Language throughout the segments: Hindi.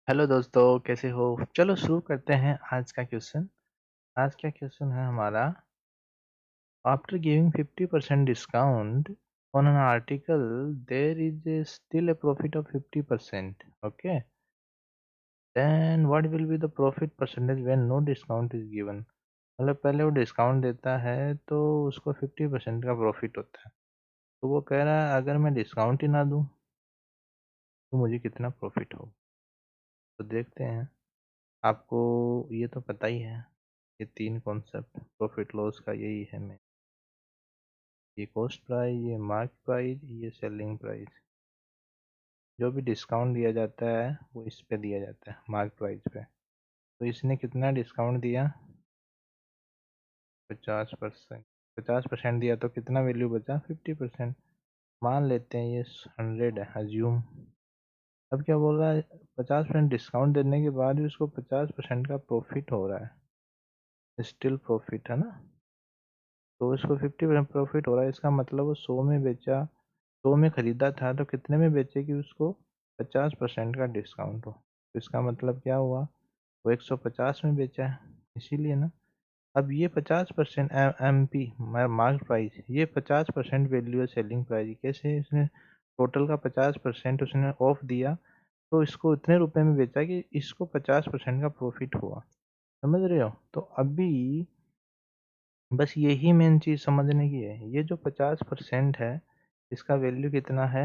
हेलो दोस्तों, कैसे हो? चलो शुरू करते हैं आज का क्वेश्चन। आज का क्वेश्चन है हमारा, after giving 50% discount on an article there is still a profit of 50%। Okay, then what will be the profit percentage when no discount is given. मतलब पहले वो डिस्काउंट देता है तो उसको 50% का प्रॉफिट होता है। तो वो कह रहा है अगर मैं डिस्काउंट ही ना दूं तो मुझे कितना प्रॉफिट हो। तो देखते हैं। आपको ये तो पता ही है, ये तीन कॉन्सेप्ट प्रॉफिट लॉस का यही है। मैं ये कॉस्ट प्राइस, ये मार्केट प्राइस, ये सेलिंग प्राइस। जो भी डिस्काउंट दिया जाता है वो इस पे दिया जाता है, मार्केट प्राइस पे। तो इसने कितना डिस्काउंट दिया? 50%। 50% दिया तो कितना वैल्यू बचा? 50%। मान लेते हैं ये 100 है, अज्यूम। अब क्या बोल रहा है? 50% डिस्काउंट देने के बाद भी उसको 50% का प्रॉफिट हो रहा है, स्टिल प्रॉफिट है ना। तो इसको 50% प्रॉफिट हो रहा है, इसका मतलब वो 100 में बेचा, 100 में खरीदा था तो कितने में बेचे कि उसको 50% का डिस्काउंट हो। तो इसका मतलब क्या हुआ? वो 150 में बेचा है, इसीलिए ना। अब ये 50% एम पी मार्केट प्राइस, ये 50% वैल्यू है सेलिंग प्राइस। कैसे? इसने टोटल का 50% उसने ऑफ दिया, तो इसको इतने रुपए में बेचा कि इसको 50% का प्रॉफिट हुआ। समझ रहे हो? तो अभी बस यही मेन चीज़ समझने की है। ये जो 50% है, इसका वैल्यू कितना है?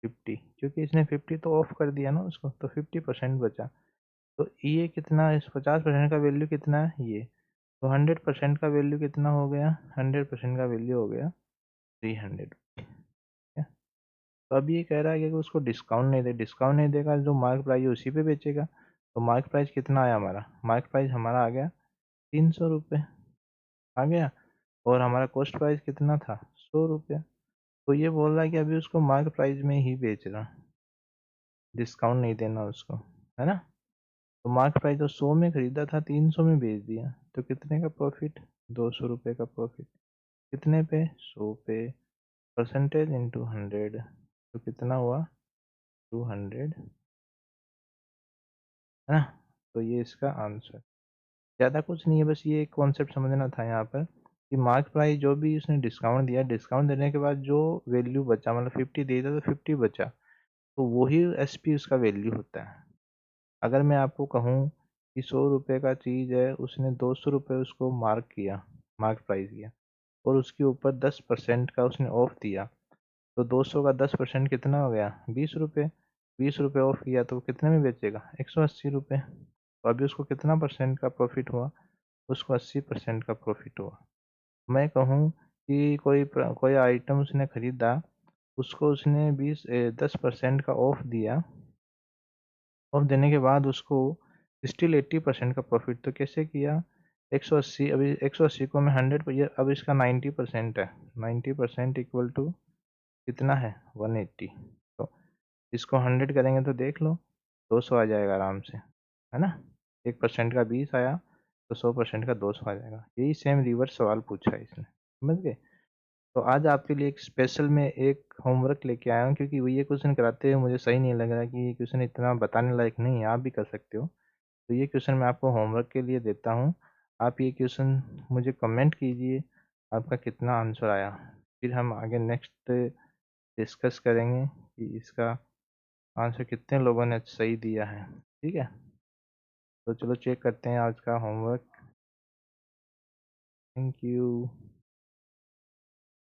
50। क्योंकि इसने 50 तो ऑफ कर दिया ना उसको, तो 50% बचा। तो ये कितना, इस 50% का वैल्यू कितना है ये? तो 100% का वैल्यू कितना हो गया? 100% का वैल्यू हो गया 300। तो अब ये कह रहा है कि उसको डिस्काउंट नहीं दे, डिस्काउंट नहीं देगा, जो मार्केट प्राइस है उसी पे बेचेगा। तो मार्केट प्राइस कितना आया हमारा? मार्केट प्राइस हमारा आ गया 300 रुपये आ गया। और हमारा कॉस्ट प्राइस कितना था? 100 रुपये। तो ये बोल रहा है कि अभी उसको मार्केट प्राइस में ही बेच रहा, डिस्काउंट नहीं देना उसको, है ना। तो मार्केट प्राइस जो 100 में खरीदा था 300 में बेच दिया, तो कितने का प्रॉफिट? 200 रुपये का प्रॉफिट। कितने पे? 100 पे। परसेंटेज इंटू 100, तो कितना हुआ? 200, है ना। तो ये इसका आंसर। ज़्यादा कुछ नहीं है, बस ये एक कॉन्सेप्ट समझना था यहाँ पर कि मार्केट प्राइस जो भी उसने डिस्काउंट दिया, डिस्काउंट देने के बाद जो वैल्यू बचा, मतलब 50 दे दिया तो 50 बचा, तो वही एसपी उसका वैल्यू होता है। अगर मैं आपको कहूँ कि 100 रुपये का चीज़ है, उसने 200 रुपये उसको मार्क किया, मार्क प्राइस किया, और उसके ऊपर 10% का उसने ऑफ दिया, तो 200 का 10% कितना हो गया? 20 रुपये। 20 रुपये ऑफ किया तो वो कितने में बेचेगा? 180 रुपये। तो अभी उसको कितना परसेंट का प्रॉफिट हुआ? उसको 80% का प्रॉफिट हुआ। मैं कहूँ कि कोई आइटम उसने खरीदा, उसको उसने 10% का ऑफ दिया, ऑफ देने के बाद उसको स्टिल 80% का प्रॉफिट। तो कैसे किया? 180, अभी 180 को मैं 100 पर, अब इसका 90% है, 90% इक्वल टू कितना है? 180। तो इसको 100 करेंगे तो देख लो, 200 आ जाएगा आराम से, है ना। 1% का 20 आया, तो 100% का 200 आ जाएगा। यही सेम रिवर्स सवाल पूछा है इसने, समझ गए। तो आज आपके लिए एक स्पेशल में एक होमवर्क लेके आया हूँ, क्योंकि वो ये क्वेश्चन कराते हुए मुझे सही नहीं लग रहा कि ये क्वेश्चन इतना बताने लायक नहीं है, आप भी कर सकते हो। तो ये क्वेश्चन मैं आपको होमवर्क के लिए देता हूँ। आप ये क्वेश्चन मुझे कमेंट कीजिए, आपका कितना आंसर आया। फिर हम आगे नेक्स्ट डिस्कस करेंगे कि इसका आंसर कितने लोगों ने सही दिया है। ठीक है, तो चलो चेक करते हैं आज का होमवर्क। Thank you.